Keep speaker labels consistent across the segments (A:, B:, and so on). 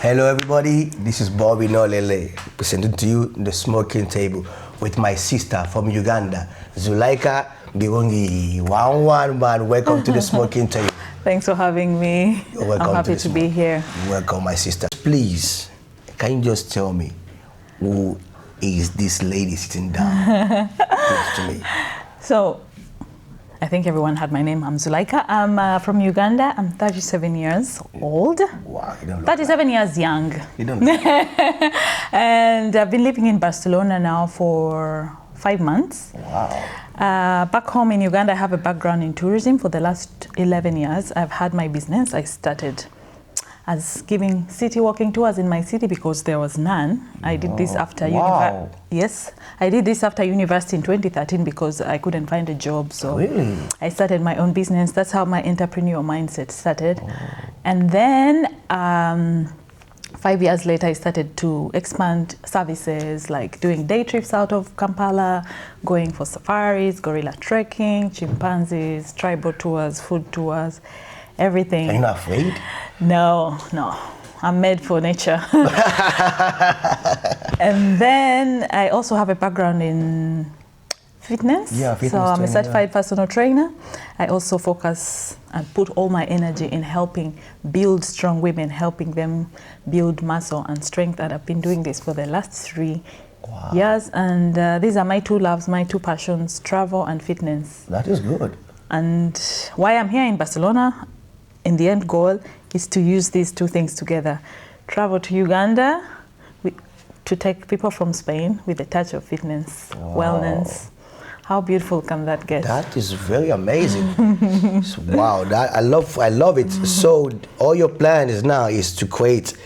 A: Hello everybody, this is Bobby Nolele, presenting to you the smoking table with my sister from Uganda, Zulaika Birungi. One man, welcome to the smoking table.
B: Thanks for having me.
A: You're welcome.
B: I'm happy to be here.
A: Welcome, my sister. Please, can you just tell me who is this lady sitting down close to me?
B: So, I think everyone had my name. I'm Zulaika. I'm from Uganda. I'm 37 years old.
A: Wow, you don't look
B: 37 years young.
A: You don't look
B: And I've been living in Barcelona now for 5 months.
A: Wow.
B: Back home in Uganda, I have a background in tourism. For the last 11 years, I've had my business. I started as giving city walking tours in my city because there was none. I did this after university. Yes, I did this after university in 2013 because I couldn't find a job. So
A: really?
B: I started my own business. That's how my entrepreneur mindset started. And then 5 years later, I started to expand services like doing day trips out of Kampala, going for safaris, gorilla trekking, chimpanzees, tribal tours, food tours, everything.
A: Are you not afraid?
B: No. I'm made for nature. And then I also have a background in fitness.
A: Yeah, fitness
B: so I'm a
A: training,
B: certified personal trainer. I also focus and put all my energy in helping build strong women, helping them build muscle and strength. And I've been doing this for the last 3 years. And these are my two loves, my two passions, travel and fitness.
A: That is good.
B: And why I'm here in Barcelona, in the end goal, is to use these two things together. Travel to Uganda to take people from Spain with a touch of fitness, wellness. How beautiful can that get?
A: That is very amazing. Wow, that I love it. So all your plan is now is to create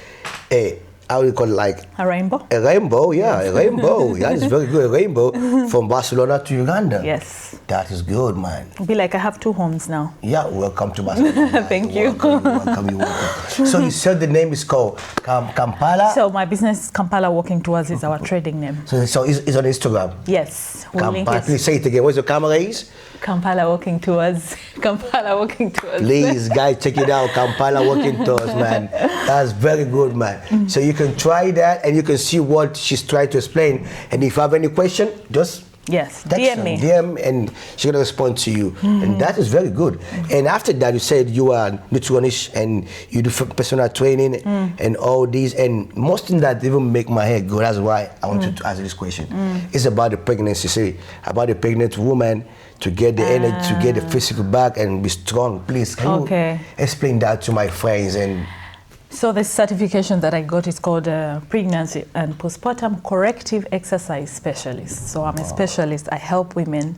A: a, how do you call it, like
B: a rainbow?
A: A rainbow, yeah, a rainbow. That is very good, a rainbow from Barcelona to Uganda.
B: Yes.
A: That is good, man.
B: It'll be like I have 2 homes now.
A: Yeah, welcome to Barcelona.
B: Thank you.
A: Welcome. So you said the name is called Kampala?
B: So my business, Kampala Walking Tours, is our trading name.
A: So it's on Instagram?
B: Yes. We'll link
A: Kampala,
B: it.
A: please say it again. Where's your camera is?
B: Kampala Walking Tours. Kampala Walking Tours.
A: Please, guys, check it out. Kampala Walking Tours, man. That's very good, man. So you can try that and you can see what she's trying to explain. And if you have any question, just
B: yes,
A: text
B: DM
A: her,
B: me.
A: DM, and she's gonna respond to you. And that is very good. And after that, you said you are nutritionist and you do personal training and all these. And most things that even make my head go. That's why I want to ask this question. It's about the pregnancy. Say about the pregnant woman to get the energy, to get the physical back and be strong. Please, can you explain that to my friends? And
B: so the certification that I got is called Pregnancy and Postpartum Corrective Exercise Specialist. So I'm a specialist. I help women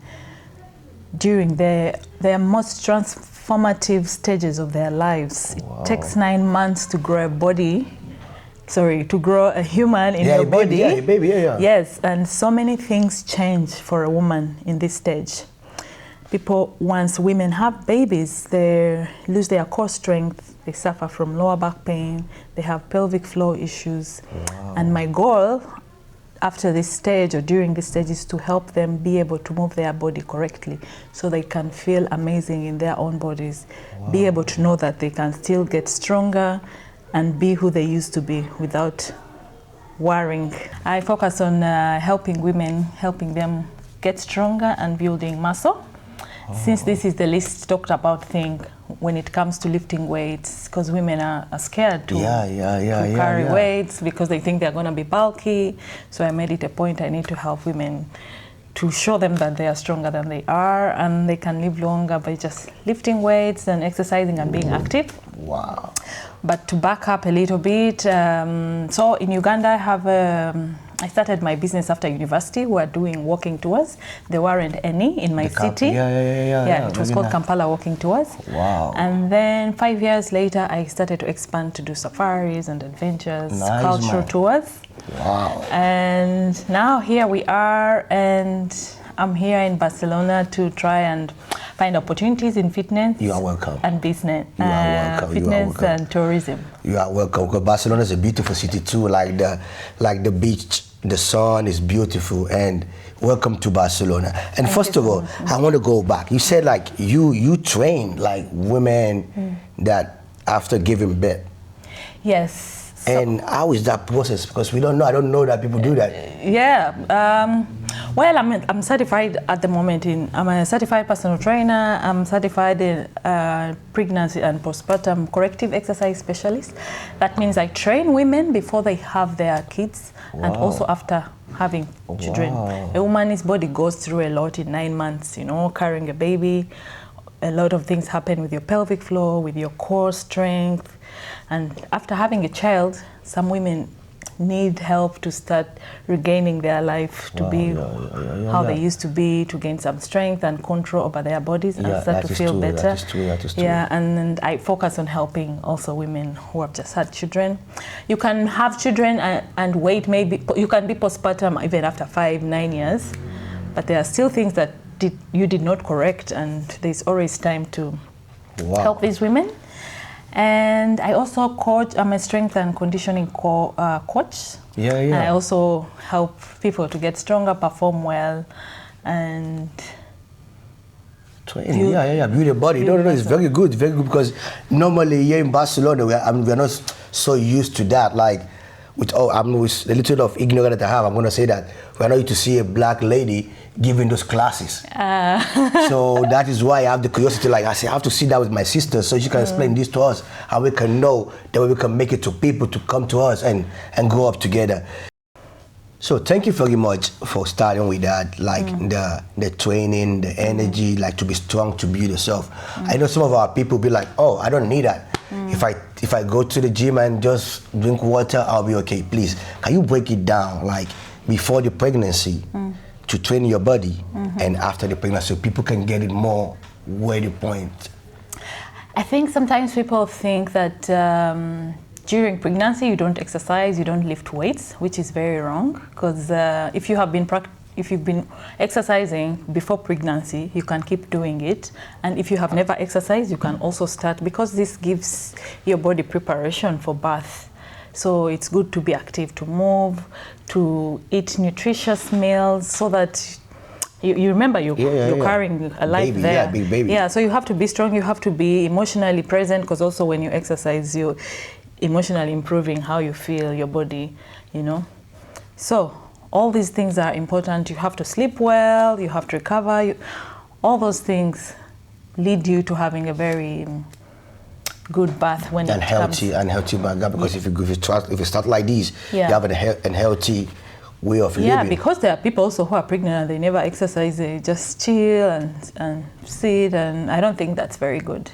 B: during their most transformative stages of their lives. It takes 9 months to grow a body. Sorry, to grow a human in your body.
A: Yeah, your baby, yeah.
B: Yes, and so many things change for a woman in this stage. Once women have babies, they lose their core strength, they suffer from lower back pain, they have pelvic floor issues. And my goal after this stage or during this stage is to help them be able to move their body correctly so they can feel amazing in their own bodies, be able to know that they can still get stronger and be who they used to be without worrying. I focus on helping women, helping them get stronger and building muscle. Since this is the least talked about thing when it comes to lifting weights, because women are scared to carry weights because they think they're going to be bulky. So I made it a point I need to help women to show them that they are stronger than they are and they can live longer by just lifting weights and exercising and being active.
A: Wow.
B: But to back up a little bit, so in Uganda I started my business after university. We were doing walking tours. There weren't any in my city. It was called Kampala Walking Tours.
A: Wow.
B: And then 5 years later, I started to expand to do safaris and adventures, cultural tours.
A: Wow.
B: And now here we are, and I'm here in Barcelona to try and find opportunities in fitness.
A: You are welcome.
B: And business.
A: You are welcome.
B: Fitness and tourism.
A: You are welcome. Because Barcelona is a beautiful city too, like the beach. The sun is beautiful, and welcome to Barcelona. And first of all, I want to go back. You said like you train like women that after giving birth.
B: Yes.
A: And how is that process? Because we don't know. I don't know that people do that.
B: Yeah. Well, I'm certified at the moment. I'm a certified personal trainer. I'm certified in pregnancy and postpartum corrective exercise specialist. That means I train women before they have their kids, and also after having children. A woman's body goes through a lot in 9 months. You know, carrying a baby. A lot of things happen with your pelvic floor, with your core strength. And after having a child, some women need help to start regaining their life, to be how they used to be, to gain some strength and control over their bodies and start to feel better.
A: That is true.
B: Yeah, and I focus on helping also women who have just had children. You can have children and wait, maybe you can be postpartum even after 5-9 years, but there are still things that you did not correct, and there's always time to help these women. And I also coach. I'm a strength and conditioning coach. And I also help people to get stronger, perform well, and
A: training. Build your body. No, it's very good, because normally here in Barcelona, we're not so used to that. Like, with the little bit of ignorance that I have, I'm going to say that we're not used to see a black lady giving those classes. So that is why I have the curiosity. Like I say, I have to sit down with my sister so she can explain this to us, how we can know that we can make it to people to come to us and grow up together. So thank you very much for starting with that, like the training, the energy, like to be strong, to build yourself. I know some of our people be like, oh, I don't need that. If I go to the gym and just drink water, I'll be okay. Please, can you break it down, like before the pregnancy, to train your body, and after the pregnancy, so people can get it more where the point?
B: I think sometimes people think that during pregnancy you don't exercise, you don't lift weights, which is very wrong. Because if you've been exercising before pregnancy, you can keep doing it. And if you have never exercised, you can also start, because this gives your body preparation for birth. So it's good to be active, to move, to eat nutritious meals, so that you remember you're carrying a life
A: baby,
B: there.
A: Big baby.
B: Yeah, so you have to be strong, you have to be emotionally present, because also when you exercise, you're emotionally improving how you feel, your body, you know. So all these things are important. You have to sleep well, you have to recover. All those things lead you to having a very good birth when it comes.
A: And healthy background, because if you start like this, you have a healthy way of living.
B: Yeah, because there are people also who are pregnant and they never exercise, they just chill and sit, and I don't think that's very good.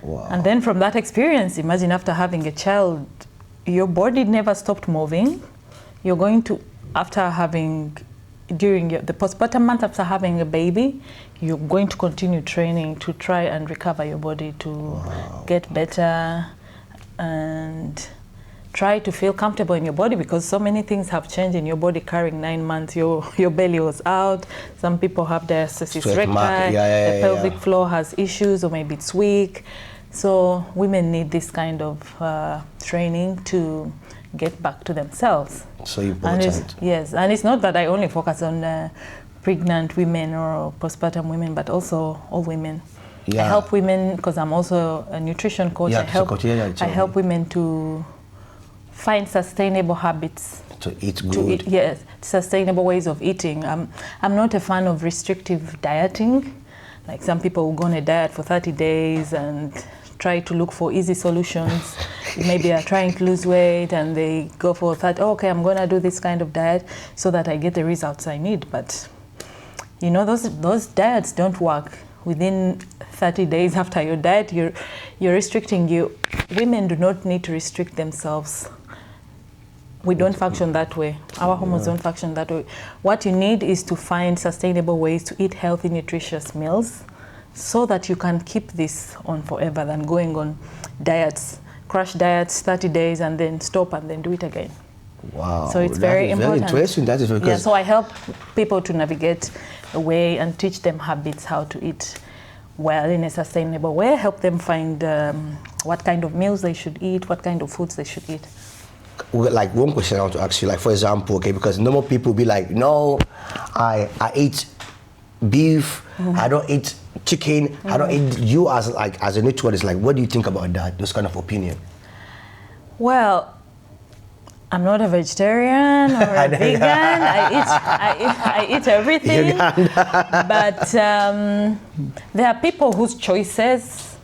A: Wow.
B: And then from that experience, imagine after having a child, your body never stopped moving. You're going to, during the postpartum month after having a baby, you're going to continue training to try and recover your body, to get better and try to feel comfortable in your body, because so many things have changed in your body. Carrying 9 months, your belly was out. Some people have diastasis recti, the pelvic floor has issues, or maybe it's weak. So women need this kind of training to get back to themselves.
A: So important.
B: And it's not that I only focus on pregnant women or postpartum women, but also all women. I help women, because I'm also a nutrition coach. I help women to find sustainable habits.
A: To eat good.
B: Sustainable ways of eating. I'm not a fan of restrictive dieting. Like some people will go on a diet for 30 days and try to look for easy solutions. Maybe they're trying to lose weight and they go for that, okay, I'm going to do this kind of diet so that I get the results I need. But you know, those diets don't work. Within 30 days after your diet, you're restricting you. Women do not need to restrict themselves. We don't function that way. Our hormones don't function that way. What you need is to find sustainable ways to eat healthy, nutritious meals, so that you can keep this on forever than going on diets, crash diets, 30 days, and then stop and then do it again.
A: Wow.
B: So it's very important.
A: Very interesting. That is because
B: so I help people to navigate a way and teach them habits, how to eat well in a sustainable way, help them find what kind of meals they should eat, what kind of foods they should eat.
A: Like one question I want to ask you, like for example, okay, because normal people be like, no, I eat beef, I don't eat chicken, I don't eat. You as a nutritionist, like, what do you think about that? Those kind of opinion?
B: Well, I'm not a vegetarian or a vegan. I eat everything. But there are people whose choices,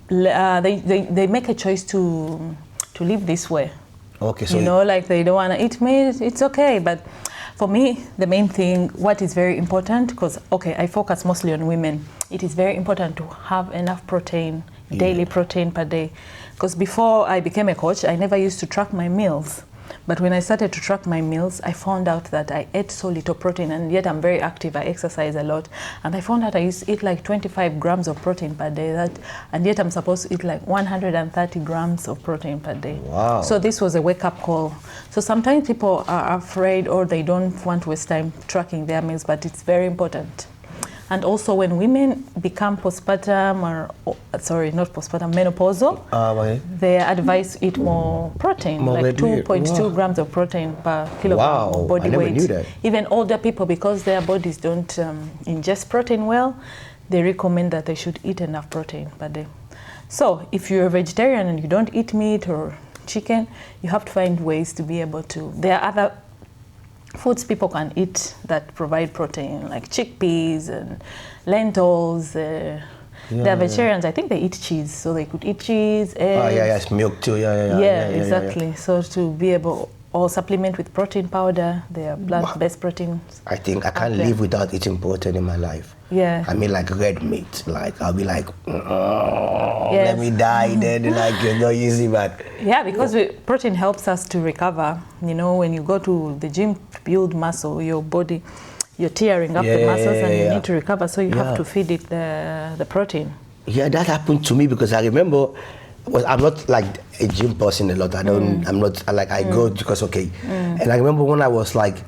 B: they make a choice to live this way.
A: Okay, so
B: like they don't want to eat meat. It's okay, but for me, the main thing, what is very important, because I focus mostly on women. It is very important to have enough protein, daily protein per day. Because before I became a coach, I never used to track my meals. But when I started to track my meals, I found out that I ate so little protein, and yet I'm very active. I exercise a lot. And I found out I used to eat like 25 grams of protein per day, and yet I'm supposed to eat like 130 grams of protein per day.
A: Wow.
B: So this was a wake-up call. So sometimes people are afraid or they don't want to waste time tracking their meals, but it's very important. And also when women become postpartum, not postpartum, menopausal, they are advised to eat more protein, like 2.2 grams of protein per kilogram of body weight. Knew that. Even older people, because their bodies don't ingest protein well, they recommend that they should eat enough protein per day. So if you're a vegetarian and you don't eat meat or chicken, you have to find ways to be able to. There are other foods people can eat that provide protein, like chickpeas and lentils. They're vegetarians. I think they eat cheese, so they could eat cheese, eggs.
A: It's milk too.
B: Exactly. So to be able, or supplement with protein powder, they are plant-based proteins.
A: I think I can't live without eating protein in my life.
B: Yeah.
A: I mean, like red meat. Like I'll be like, let me die then. Like it's not easy, but
B: because protein helps us to recover. When you go to the gym to build muscle, your body, you're tearing up the muscles, and you need to recover. So you have to feed it the protein. Yeah,
A: that happened to me because I remember. I'm not like a gym person a lot. I'm not like I go because and I remember when I was like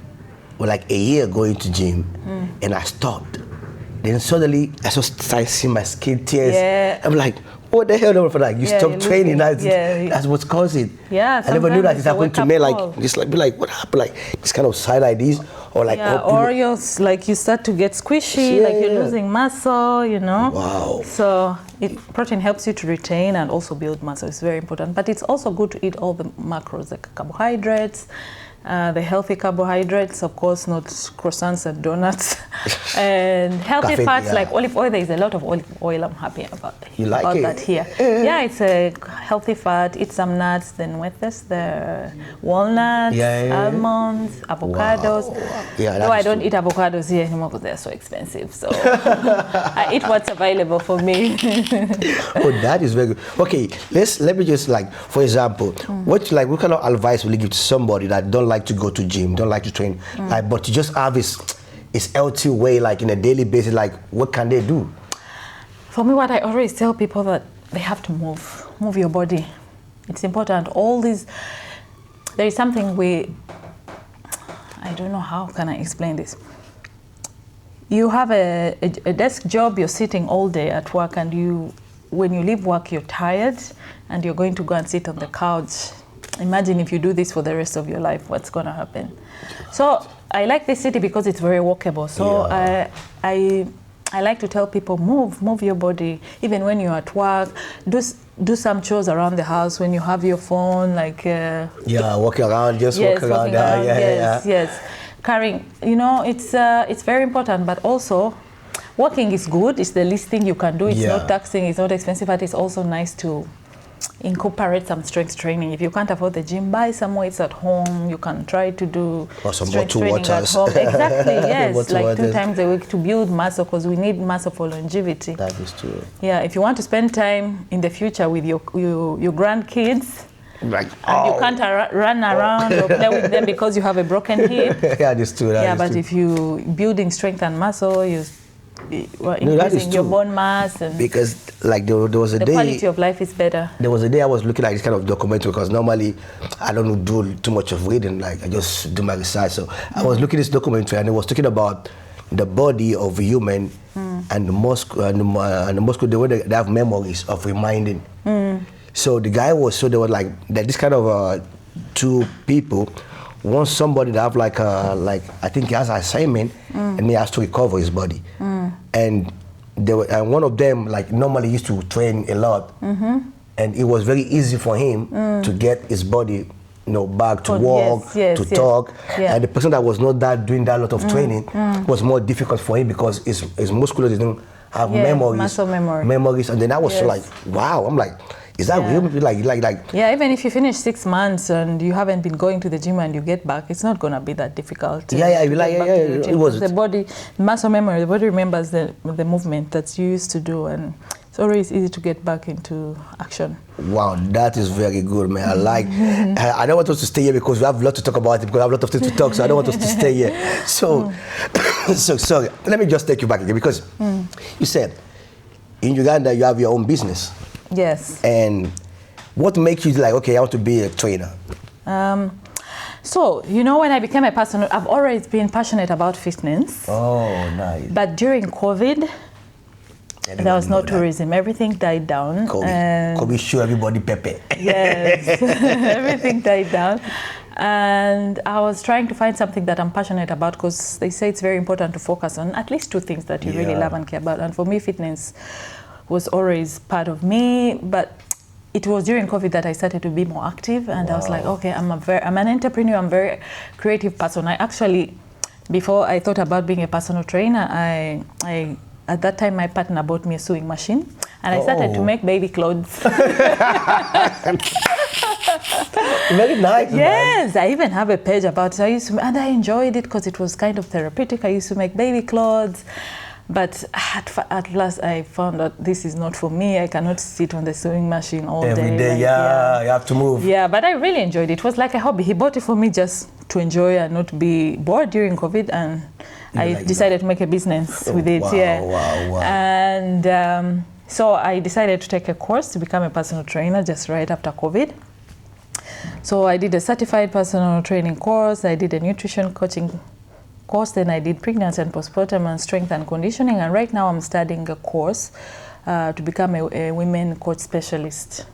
A: a year going to gym and I stopped. Then suddenly I started seeing my skin tears. Yeah. I'm like, what the hell? You stop training. That's what's causing.
B: Yeah.
A: I never knew that it happened to me. Be like, what happened? Like this kind of side like this, or like
B: or you start to get squishy, like you're losing muscle.
A: Wow.
B: So protein helps you to retain and also build muscle. It's very important. But it's also good to eat all the macros, like carbohydrates. The healthy carbohydrates, of course, not croissants and donuts. And healthy fats like olive oil. There is a lot of olive oil. I'm happy about that here. Yeah, it's a healthy fat. Eat some nuts. Then with this, the walnuts, almonds, avocados.
A: Wow. Yeah,
B: though I don't eat avocados here anymore because they're so expensive. So I eat what's available for me.
A: That is very good. Okay, let me just for example, what kind of advice will you give to somebody that don't like to go to gym, don't like to train, but you just have this healthy way, in a daily basis, what can they do?
B: For me, what I always tell people that they have to move your body. It's important. There is something I don't know how can I explain this. You have a desk job, you're sitting all day at work, and when you leave work, you're tired, and you're going to go and sit on the couch. Imagine if you do this for the rest of your life, what's going to happen? So I like this city because it's very walkable. So I like to tell people, move your body. Even when you're at work, do some chores around the house when you have your phone,
A: walk around, walk around.
B: Yes. Carrying, it's very important, but also walking is good. It's the least thing you can do. It's not taxing, it's not expensive, but it's also nice to incorporate some strength training. If you can't afford the gym, buy some weights at home. You can try to do strength training at home. Exactly, yes. 2 times a week to build muscle, because we need muscle for longevity.
A: That is true.
B: Yeah, if you want to spend time in the future with your grandkids, and you can't run around or play with them because you have a broken hip.
A: That's true.
B: But if you building strength and muscle, increasing your bone mass, and
A: because there was a day, the
B: quality of life is better.
A: There was a day I was looking at this kind of documentary, because normally I don't do too much of reading, I just do my research. So I was looking at this documentary, and it was talking about the body of a human and the muscle, the way they have memories of reminding. So the guy they were this kind of 2 people want somebody to have I think he has an assignment, and he has to recover his body. And one of them normally used to train a lot, and it was very easy for him to get his body, back to walk, to talk.
B: Yeah.
A: And the person that was not doing that lot of training was more difficult for him because his muscles didn't have
B: muscle
A: memories. And then I was like, wow. I'm like, is that real? Like?
B: Yeah, even if you finish 6 months and you haven't been going to the gym and you get back, it's not gonna be that difficult. It was the body, muscle memory. The body remembers the movement that you used to do, and it's always easy to get back into action.
A: Wow, that is very good, man. I don't want us to stay here because we have a lot to talk about it, because I have a lot of things to talk, so I don't want us to stay here. So, so sorry, let me just take you back again, because you said in Uganda you have your own business.
B: Yes.
A: And what makes you like, okay, I want to be a trainer?
B: So, when I became a personal, I've always been passionate about fitness.
A: Oh, nice.
B: But during COVID, there was no tourism. Everything died down.
A: COVID show everybody pepe.
B: Yes, everything died down. And I was trying to find something that I'm passionate about, because they say it's very important to focus on at least 2 things that you really love and care about. And for me, fitness was always part of me, but it was during COVID that I started to be more active, and I was like, okay, I'm an entrepreneur, I'm a very creative person. I actually, before I thought about being a personal trainer, I at that time my partner bought me a sewing machine, and I started to make baby clothes.
A: Very nice.
B: Yes, man. I even have a page about it. And I enjoyed it because it was kind of therapeutic. I used to make baby clothes. But at last I found out this is not for me. I cannot sit on the sewing machine all day.
A: Every day, you have to move.
B: Yeah, but I really enjoyed it. It was like a hobby. He bought it for me just to enjoy and not be bored during COVID, and I decided to make a business with it.
A: Wow.
B: And so I decided to take a course to become a personal trainer just right after COVID. So I did a certified personal training course. I did a nutrition coaching course, then I did pregnancy and postpartum and strength and conditioning, and right now I'm studying a course to become a women coach specialist.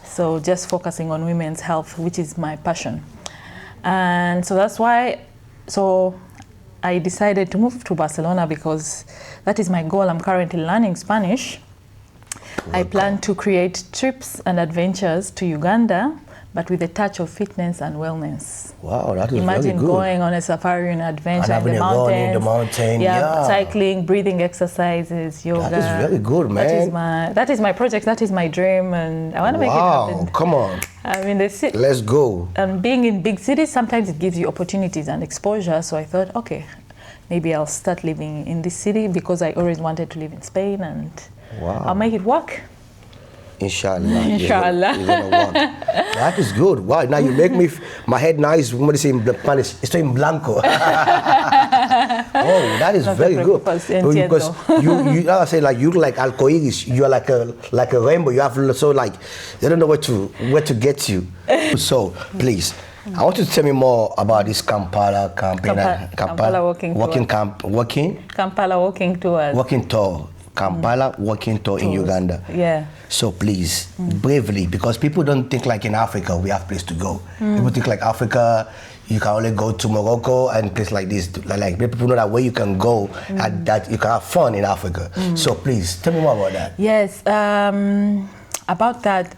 B: So just focusing on women's health, which is my passion. And so that's why, I decided to move to Barcelona, because that is my goal. I'm currently learning Spanish. I plan to create trips and adventures to Uganda, but with a touch of fitness and wellness.
A: Wow, that is
B: Imagine
A: very good.
B: going on a safari and adventure in the mountains. Cycling, breathing exercises, yoga.
A: That is very good, man.
B: That is my project, that is my dream, and I want to make it happen.
A: Wow, come on.
B: I mean,
A: let's go.
B: And being in big cities, sometimes it gives you opportunities and exposure, so I thought, okay, maybe I'll start living in this city, because I always wanted to live in Spain, and I'll make it work.
A: Inshallah.
B: Inshallah.
A: You're gonna work. That is good. Wow, now you make me, my head now is, what do you say in Spanish? Estoy en blanco. Oh, that is very good. Because you I say, like, you like arcoiris. You are like a rainbow. You have they don't know where to get you. So please, I want you to tell me more about this Kampala campaign.
B: Kampala walking tour.
A: Kampala walking tour in Uganda.
B: Yeah.
A: So please, bravely, because people don't think like in Africa we have place to go. People think like Africa, you can only go to Morocco and places like this. Like people know that way you can go, and that you can have fun in Africa. So please, tell me more about that.
B: Yes, about that,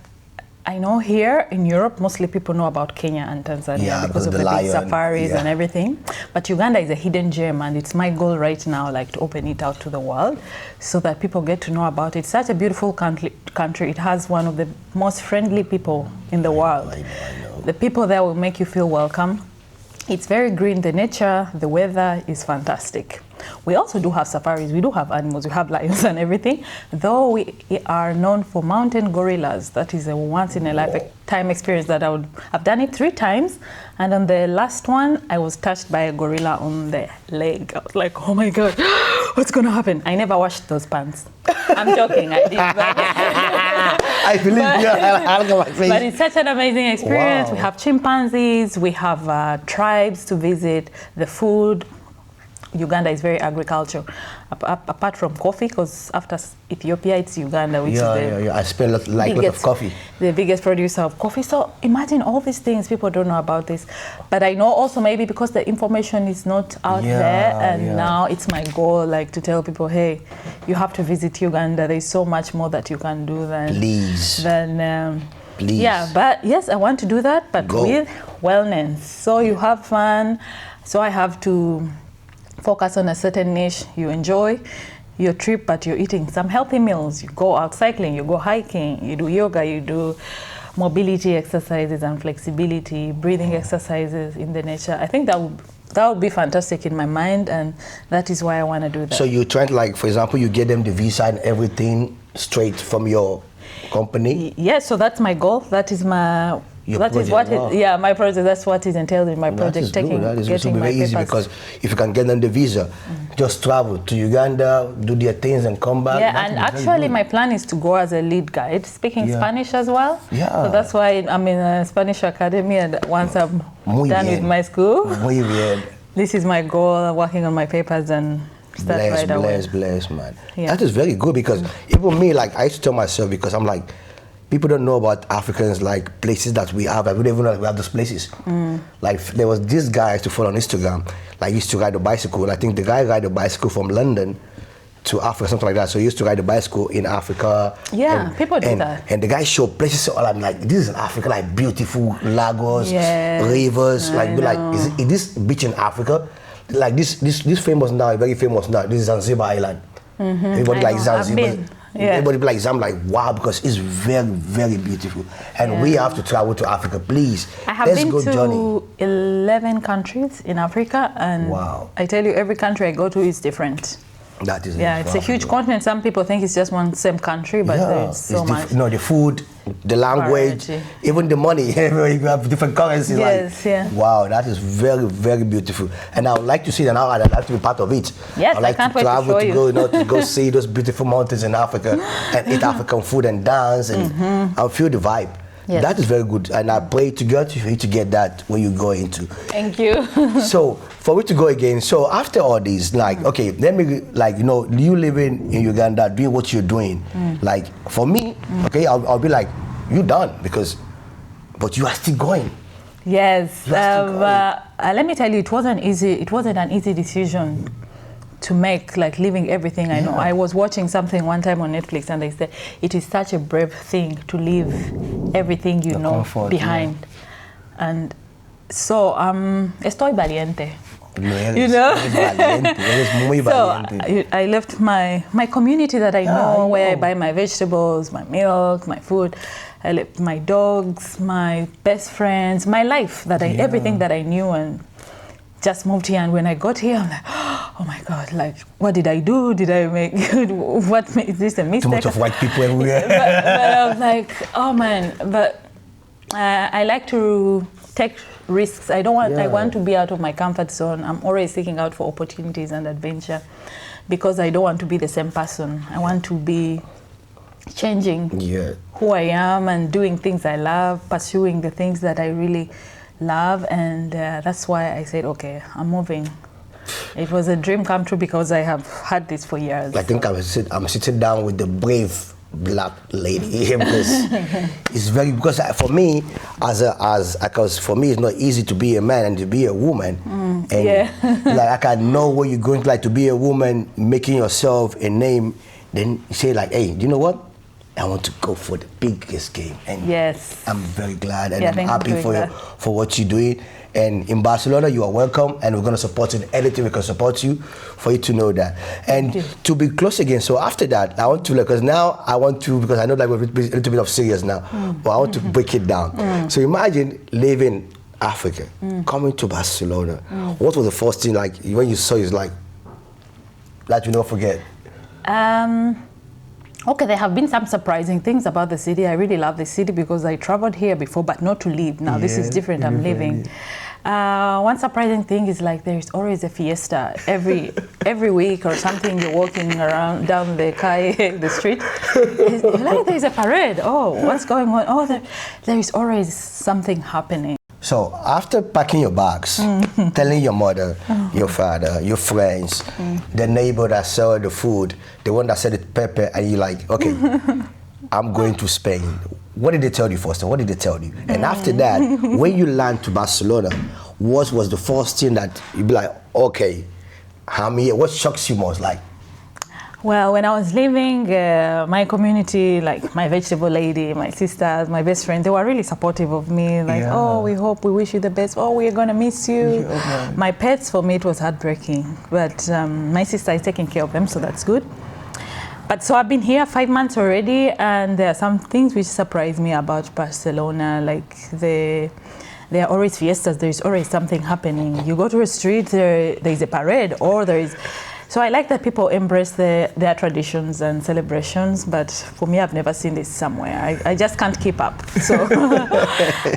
B: I know here in Europe, mostly people know about Kenya and Tanzania because of the big safaris and everything. But Uganda is a hidden gem, and it's my goal right now, like, to open it out to the world so that people get to know about it. It's such a beautiful country. It has one of the most friendly people in the world.
A: I know.
B: The people there will make you feel welcome. It's very green, the nature, the weather is fantastic. We also do have safaris, we do have animals, we have lions and everything, though we are known for mountain gorillas. That is a once in a lifetime experience that I've done it 3 times, and on the last one, I was touched by a gorilla on the leg. I was like, oh my God, what's gonna happen? I never washed those pants. I'm joking, I did.
A: I believe you. I'll go my face.
B: But it's such an amazing experience.
A: Wow.
B: We have chimpanzees, we have tribes to visit, the food. Uganda is very agricultural, apart from coffee, because after Ethiopia, it's Uganda, which is
A: I spend a lot of coffee.
B: The biggest producer of coffee. So imagine all these things, people don't know about this. But I know also maybe because the information is not out there, and now it's my goal, like to tell people, hey, you have to visit Uganda. There's so much more that you can do than...
A: Please. Please.
B: Yeah, but yes, I want to do that, but with wellness. So you have fun. So I have to focus on a certain niche. You enjoy your trip, but you're eating some healthy meals. You go out cycling, you go hiking, you do yoga, you do mobility exercises and flexibility, breathing exercises in the nature. I think that would be fantastic in my mind, and that is why I want to do that.
A: So you're trying to, like, for example, you get them the visa and everything straight from your company?
B: Yes, so that's my goal. That is my... my project. That's what is entailed in my project.
A: That is going to be very easy, because if you can get them the visa, just travel to Uganda, do their things, and come back.
B: Yeah, and actually, my plan is to go as a lead guide, speaking Spanish as well. Yeah. So that's why I'm in a Spanish academy, and once I'm done with my school, this is my goal. Working on my papers and start right away.
A: Bless, man. Yeah. That is very good, because even me, like, I used to tell myself, because I'm like, people don't know about Africans, like places that we have. I don't even know that we have those places. Like, there was this guy I used to follow on Instagram. Like, he used to ride a bicycle. I think the guy ride a bicycle from London to Africa, something like that. So he used to ride a bicycle in Africa.
B: Yeah, people do that.
A: And the guy showed places. So I'm like, this is in Africa, like beautiful Lagos, rivers. Is this beach in Africa? Like this famous now, very famous now. This is Zanzibar Island. Everybody like Zanzibar. Everybody like Zanzibar, like wow, because it's very, very beautiful. And we have to travel to Africa, please.
B: I have been to 11 countries in Africa, and I tell you, every country I go to is different.
A: That is
B: it's a huge continent. Some people think it's just one same country, but there's so much.
A: You know, the food, the language, even the money. You have different currencies. Wow, that is very, very beautiful. And I would like to see that now. I'd like to be part of it.
B: Yes,
A: I'd like to travel to go see those beautiful mountains in Africa and eat African food and dance and I'll feel the vibe. Yes. That is very good, and I pray to God for you to get that when you go into.
B: Thank you.
A: So for me to go again, so after all this, like, okay, let me, like, you know, you living in Uganda, doing what you're doing, like, for me, okay, I'll be like, you done, but you are still going.
B: Yes, let me tell you, it wasn't an easy decision to make, like leaving everything I know. I was watching something one time on Netflix, and they said it is such a brave thing to leave everything you know behind. And so estoy valiente. You know? So I left my community that I know, where I buy my vegetables, my milk, my food. I left my dogs, my best friends, my life, everything that I knew, and just moved here. And when I got here, I'm like, oh my God, like, what did I do? Did I make, is this a mistake?
A: Too much of white people everywhere.
B: but I was like, oh man, but I like to take risks. I want to be out of my comfort zone. I'm always seeking out for opportunities and adventure, because I don't want to be the same person. I want to be changing who I am and doing things I love, pursuing the things that I really love, and that's why I said, okay, I'm moving. It was a dream come true, because I have had this for years.
A: I think I'm sitting down with the brave black lady, because it's very, because for me, because for me it's not easy to be a man and to be a woman, and like I can know what you're going to, like, to be a woman, making yourself a name, then you say like, hey, do you know what? I want to go for the biggest game, and I'm very glad, and I'm happy for what you're doing. And in Barcelona, you are welcome, and we're going to support you in anything we can support you, for you to know that. And to be close again, so after that, I want to, because now I want to, because I know that we're a little bit of serious now, but I want to break it down. So imagine leaving Africa, coming to Barcelona. What was the first thing, like, when you saw it, like, that you never forget?
B: Okay, there have been some surprising things about the city. I really love the city because I traveled here before, but not to live. Now this is different, I'm living. One surprising thing is, like, there is always a fiesta every week or something. You're walking around down the calle, the street. Like, there's a parade. Oh, what's going on? Oh, there is always something happening.
A: So after packing your bags, telling your mother, your father, your friends, the neighbor that sell the food, the one that said the pepper, and you're like, okay, I'm going to Spain. What did they tell you first? What did they tell you? And after that, when you land to Barcelona, what was the first thing that you'd be like, okay, what shocks you most? Like,
B: well, when I was leaving, my community, like my vegetable lady, my sisters, my best friend, they were really supportive of me. Like, oh, we wish you the best. Oh, we're going to miss you. My pets, for me, it was heartbreaking. But my sister is taking care of them, so that's good. But so I've been here 5 months already, and there are some things which surprise me about Barcelona. Like, there are always fiestas. There's always something happening. You go to a street, there's a parade, or there is... So I like that people embrace their traditions and celebrations, but for me, I've never seen this somewhere. I just can't keep up. So,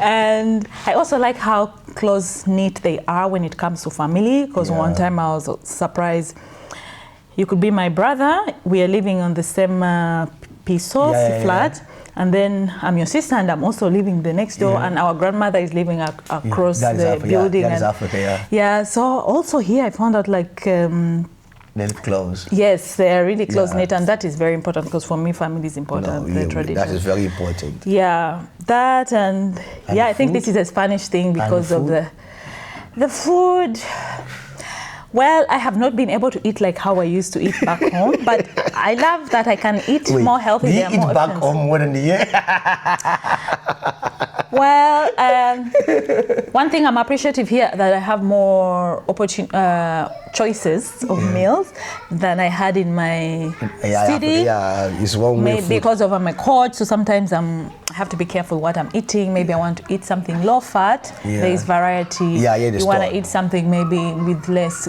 B: and I also like how close-knit they are when it comes to family, because one time I was surprised. You could be my brother, we are living on the same piso, flat, and then I'm your sister and I'm also living the next door, and our grandmother is living across the building.
A: That is Africa,
B: yeah, so also here I found out like...
A: they're close.
B: Yes, they're really close-knit, and that is very important because for me, family is important, the tradition.
A: That is very important.
B: Yeah, that and I think this is a Spanish thing because of the food. Well, I have not been able to eat like how I used to eat back home, but I love that I can eat more healthy.
A: Do you eat back home more than the year?
B: Well, one thing I'm appreciative here that I have more choices of meals than I had in my city.
A: It's one way.
B: Because of I'm a coach, so sometimes I have to be careful what I'm eating. Maybe I want to eat something low fat. There is variety. You want to eat something maybe with less,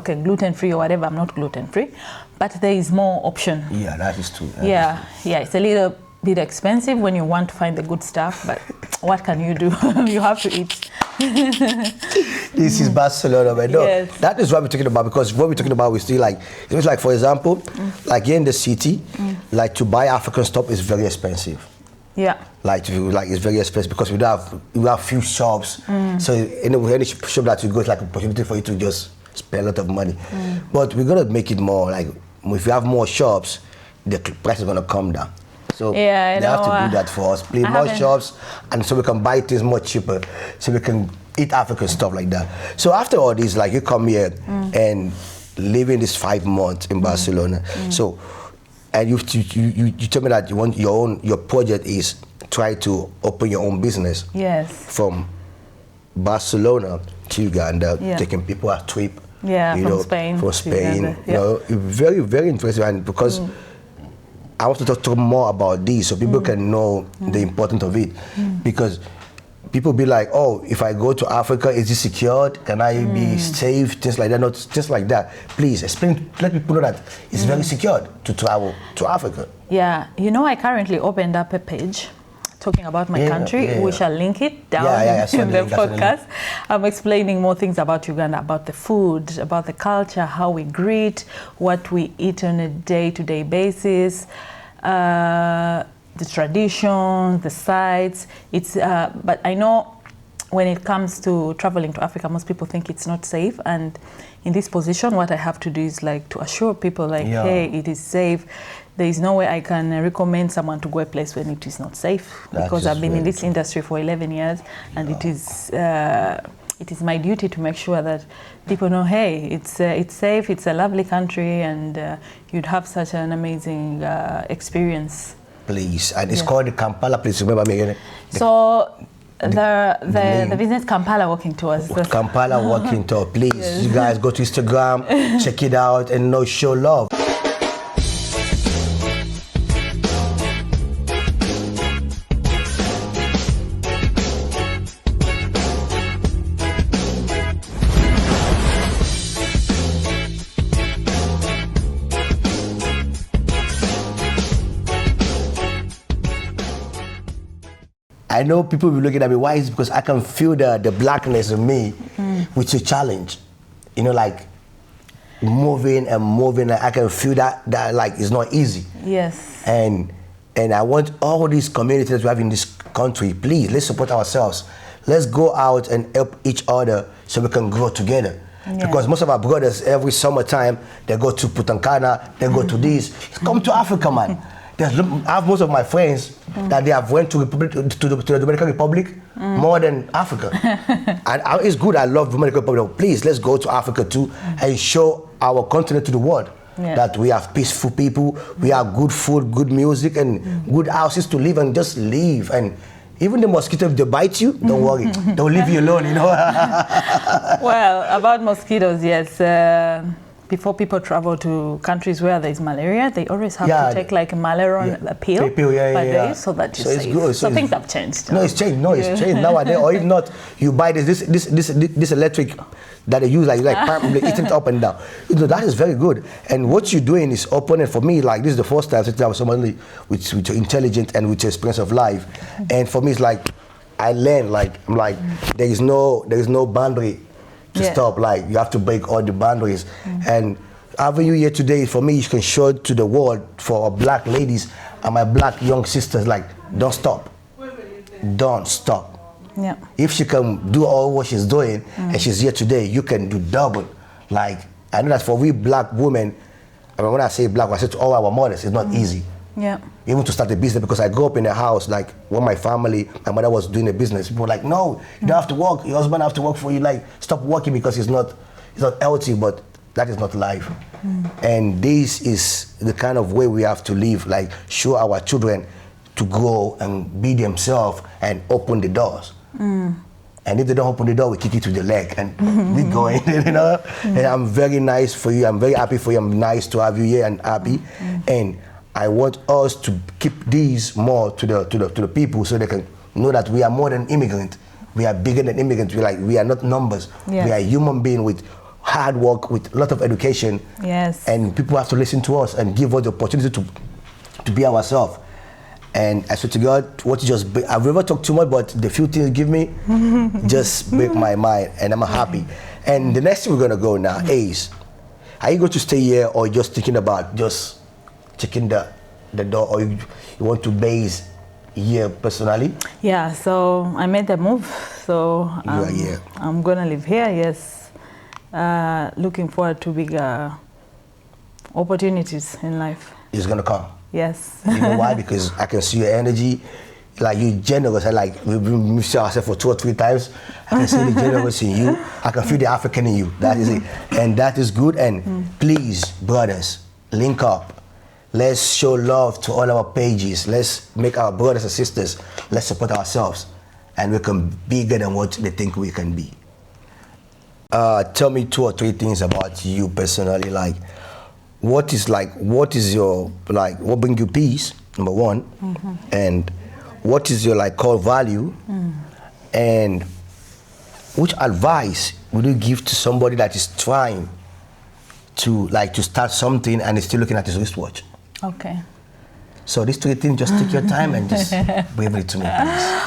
B: gluten free or whatever. I'm not gluten free, but there is more option.
A: Yeah, that is true.
B: It's a little bit expensive when you want to find the good stuff, but what can you do? You have to eat.
A: This is Barcelona, but no, that is what we're talking about, because what we're talking about, we still like, it was like, for example, like here in the city, like to buy African stuff is very expensive.
B: Yeah.
A: Like it's very expensive because we have few shops. So any shop that you go, it's like an opportunity for you to just spend a lot of money. But we're gonna make it more like, if we have more shops, the price is gonna come down. So they have to do that for us. Play more shops, and so we can buy things more cheaper, so we can eat African stuff like that. So after all this, like you come here and living this 5 months in Barcelona. So, and you tell me that you want your project is try to open your own business.
B: Yes.
A: From Barcelona to Uganda, taking people a trip.
B: Yeah, from Spain.
A: You know, very, very interesting, and because I want to talk more about this so people can know the importance of it, because people be like, oh, if I go to Africa, is it secured? Can I be safe? Things like that. Not just like that. Please explain, let people know that it's very secured to travel to Africa. Yeah,
B: you know, I currently opened up a page talking about my country. We shall link it down in the podcast. I'm explaining more things about Uganda, about the food, about the culture, how we greet, what we eat on a day-to-day basis, the traditions, the sites. But I know when it comes to traveling to Africa, most people think it's not safe. And in this position, what I have to do is like to assure people like, hey, it is safe. There is no way I can recommend someone to go a place when it is not safe, because I've been in this industry for 11 years, and it is my duty to make sure that people know, hey, it's safe, it's a lovely country, and you'd have such an amazing experience.
A: Please, and it's called the Kampala. Please remember me again.
B: So the business Kampala Walking Tours.
A: Kampala Walking Tour. Please, you guys go to Instagram, check it out, and show love. I know people will be looking at me, why is it? Because I can feel the blackness in me, which is a challenge. You know, like moving and moving, I can feel that like it's not easy.
B: Yes.
A: And I want all these communities we have in this country, please, let's support ourselves. let's go out and help each other so we can grow together.
B: Yeah.
A: Because most of our brothers, every summertime, they go to Putankana, they go to this. Come to Africa, man. I have most of my friends that they have went to the Dominican Republic more than Africa. And it's good, I love Dominican Republic. Please, let's go to Africa too and show our continent to the world.
B: Yeah.
A: That we have peaceful people, we have good food, good music, and good houses to live and just live. And even the mosquitoes, if they bite you, don't worry. They'll leave you alone, you know.
B: Well, about mosquitoes, yes. Before people travel to countries where there is malaria, they always have to take like a malaria pill per day so that you're safe.
A: Good.
B: So things have changed.
A: No, it's changed. No, it's changed nowadays. Or if not, you buy this electric that they use, like eating it up and down. You know, that is very good. And what you're doing is open. And for me, like, this is the first time sitting down with somebody with intelligent and with your experience of life. And for me, it's like I learned. Like I'm like there is no boundary to stop. Like you have to break all the boundaries. And having you here today, for me, you can show it to the world for our black ladies and my black young sisters. Like, don't stop. Don't stop.
B: Yeah.
A: If she can do all what she's doing and she's here today, you can do double. Like, I know that for we black women, I mean, when I say black, I say to all our mothers, it's not easy.
B: Yeah.
A: Even to start a business, because I grew up in a house, like, when my mother was doing a business, people were like, no, you don't have to work, your husband have to work for you, like, stop working because it's not healthy, but that is not life. And this is the kind of way we have to live, like, show our children to grow and be themselves and open the doors. And if they don't open the door, we kick it with the leg and we go in, you know. And I'm very nice for you. I'm very happy for you. I'm nice to have you here and happy. And I want us to keep these more to the people so they can know that we are more than immigrant. We are bigger than immigrants. We are not numbers.
B: Yeah.
A: We are human beings with hard work, with a lot of education.
B: Yes.
A: And people have to listen to us and give us the opportunity to be ourselves. And I swear to God, what you just, I've never talked too much, but the few things you give me just break my mind, and I'm happy. And the next thing we're gonna go now is, are you going to stay here or just thinking about just checking the door, or you want to base here personally?
B: Yeah, so I made the move, so I'm gonna live here, yes. Looking forward to bigger opportunities in life.
A: It's gonna come.
B: Yes.
A: You know why? Because I can see your energy, like you're generous. We've seen ourselves for 2 or 3 times. I can see the generous in you. I can feel the African in you. That is it. And that is good. And please, brothers, link up. Let's show love to all our pages. Let's make our brothers and sisters. Let's support ourselves. And we can be bigger than what they think we can be. Tell me 2 or 3 things about you personally. Like, what brings you peace, number 1, and what is your core value, and which advice would you give to somebody that is trying to start something and is still looking at his wristwatch?
B: Okay.
A: So these 3 things, just take your time and just bring it to me, please.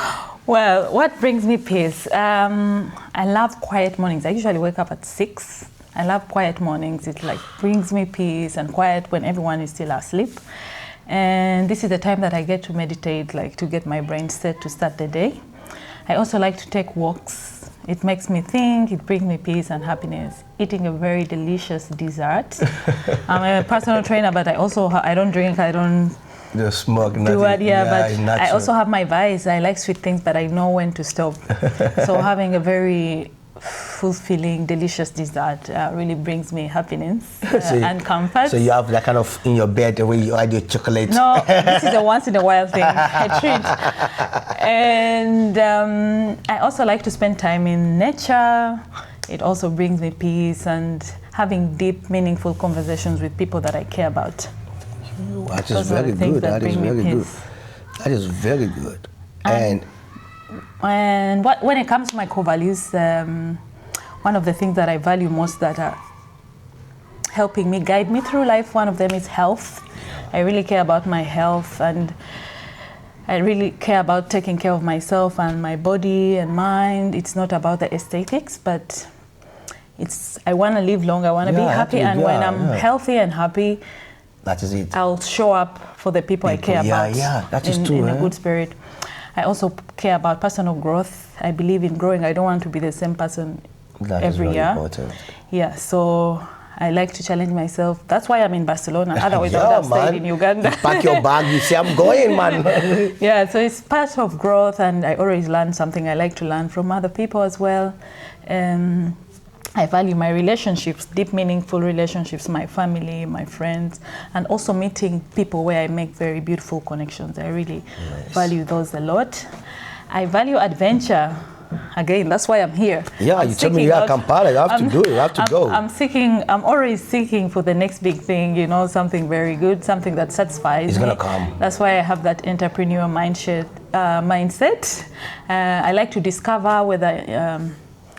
B: Well, what brings me peace? I love quiet mornings. I usually wake up at 6. I love quiet mornings. It brings me peace and quiet when everyone is still asleep. And this is the time that I get to meditate, to get my brain set to start the day. I also like to take walks. It makes me think, it brings me peace and happiness. Eating a very delicious dessert. I'm a personal trainer, but I don't drink, I don't
A: just smoke,
B: but I also have my vice. I like sweet things, but I know when to stop. So having a very fulfilling, delicious dessert really brings me happiness and comfort. So
A: you have that kind of in your bed where you add your chocolate?
B: No, this is a once in a while thing, a treat. And I also like to spend time in nature. It also brings me peace, and having deep, meaningful conversations with people that I care about.
A: That is very good. That is very good. That is very good. And when it comes to my core values, one of the things that I value most that are helping me, guide me through life, one of them is health. I really care about my health, and I really care about taking care of myself and my body and mind. It's not about the aesthetics, but I want to live long, I want to be happy, and when I'm healthy and happy, that is it. I'll show up for the people I care about. That is true. In a good spirit.
B: I also care about personal growth. I believe in growing. I don't want to be the same person every year.
A: Important.
B: Yeah, so I like to challenge myself. That's why I'm in Barcelona. Otherwise, I would have stayed in Uganda.
A: You pack your bag, you say, I'm going, man.
B: Yeah, so it's part of growth, and I always learn something. I like to learn from other people as well. I value my relationships, deep, meaningful relationships, my family, my friends, and also meeting people where I make very beautiful connections. I really value those a lot. I value adventure. Again, that's why I'm here.
A: Yeah, you told me you are Kampala. You have to do it. You have to go.
B: I'm always seeking for the next big thing, you know, something very good, something that satisfies
A: It's
B: me.
A: going to come.
B: That's why I have that entrepreneur mindset. I like to discover whether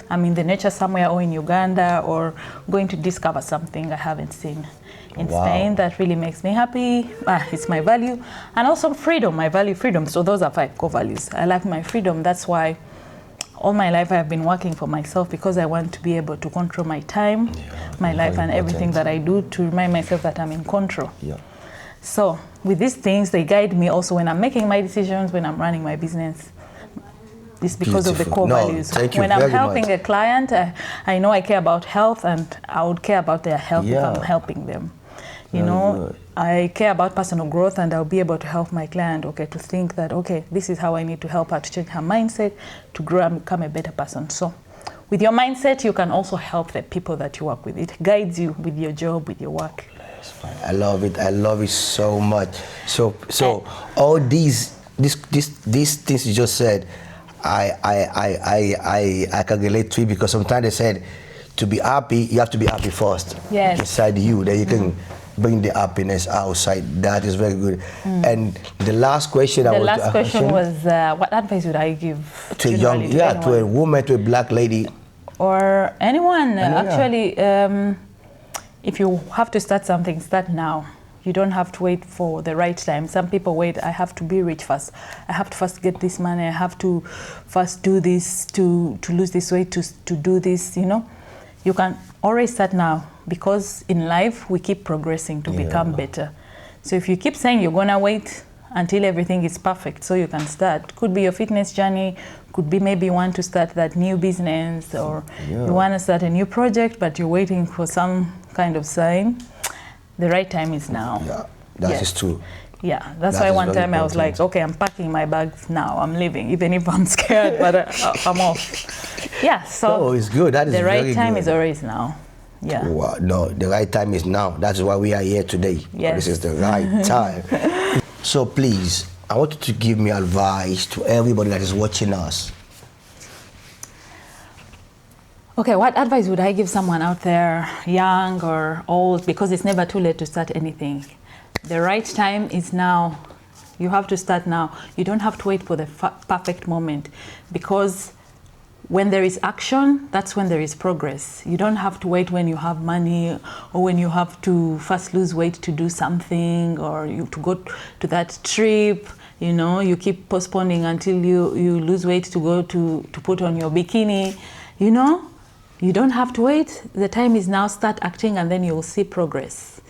B: I'm in the nature somewhere or in Uganda, or going to discover something I haven't seen in Spain. That really makes me happy. It's my value. And also freedom. I value freedom. So those are 5 core values. I like my freedom. That's why all my life I've been working for myself, because I want to be able to control my time, my life, and everything that I do, to remind myself that I'm in control.
A: Yeah.
B: So with these things, they guide me also when I'm making my decisions, when I'm running my business. It's because of the core values. When I'm helping a client, I know I care about health, and I would care about their health if I'm helping them. You know, I care about personal growth, and I'll be able to help my client, to think that, this is how I need to help her to change her mindset, to grow and become a better person. So with your mindset, you can also help the people that you work with. It guides you with your job, with your work.
A: I love it. I love it so much. So all these things you just said, I can relate to it, because sometimes they said to be happy, you have to be happy first.
B: Yes.
A: Inside you, then you can bring the happiness outside. That is very good. And the last question
B: was, what advice would I give
A: to a woman, to a black lady,
B: or anyone? Actually, if you have to start something, start now. You don't have to wait for the right time. Some people wait, I have to be rich first. I have to first get this money. I have to first do this to lose this weight, to do this, you know. You can always start now, because in life we keep progressing to become better. So if you keep saying you're gonna wait until everything is perfect so you can start, could be your fitness journey, could be maybe you want to start that new business, or you want to start a new project, but you're waiting for some kind of sign. The right time is now.
A: Yeah, that is true.
B: Yeah, that's why one time I was like, okay, I'm packing my bags now, I'm leaving, even if I'm scared, but I'm off. Yeah, so
A: it's good. That is
B: the right time
A: good.
B: Is always now. Yeah.
A: Wow, no, the right time is now. That's why we are here today.
B: Yes.
A: This is the right time. So please, I want you to give me advice to everybody that is watching us.
B: Okay, what advice would I give someone out there, young or old, because it's never too late to start anything. The right time is now. You have to start now. You don't have to wait for the perfect moment, because when there is action, that's when there is progress. You don't have to wait when you have money, or when you have to first lose weight to do something, or you to go to that trip. You know, you keep postponing until you lose weight to go to put on your bikini. You know, you don't have to wait. The time is now. Start acting, and then you'll see progress.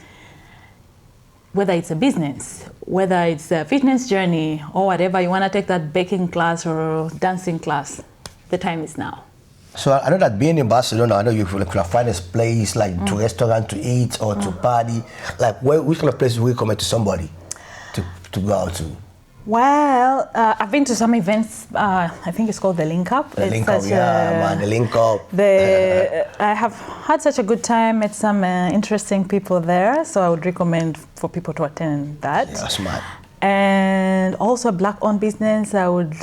B: Whether it's a business, whether it's a fitness journey, or whatever, you want to take that baking class or dancing class, the time is now.
A: So I know that being in Barcelona, I know you can find a place like to restaurant to eat or to party. Like, which kind of places will you recommend to somebody to go out to?
B: Well, I've been to some events. I think it's called the Link Up.
A: The Link Up, man, the Link Up.
B: I have had such a good time, met some interesting people there, so I would recommend for people to attend that.
A: Yeah, smart.
B: And also a black-owned business. I would,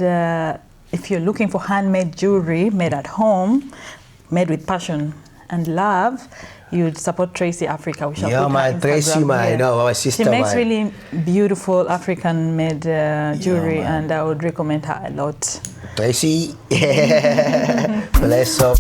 B: if you're looking for handmade jewelry made at home, made with passion and love, you'd support Tracy Africa. We shall put her Instagram
A: Tracy, I know, our sister.
B: She makes really beautiful African-made jewelry, and I would recommend her a lot.
A: Tracy, bless up.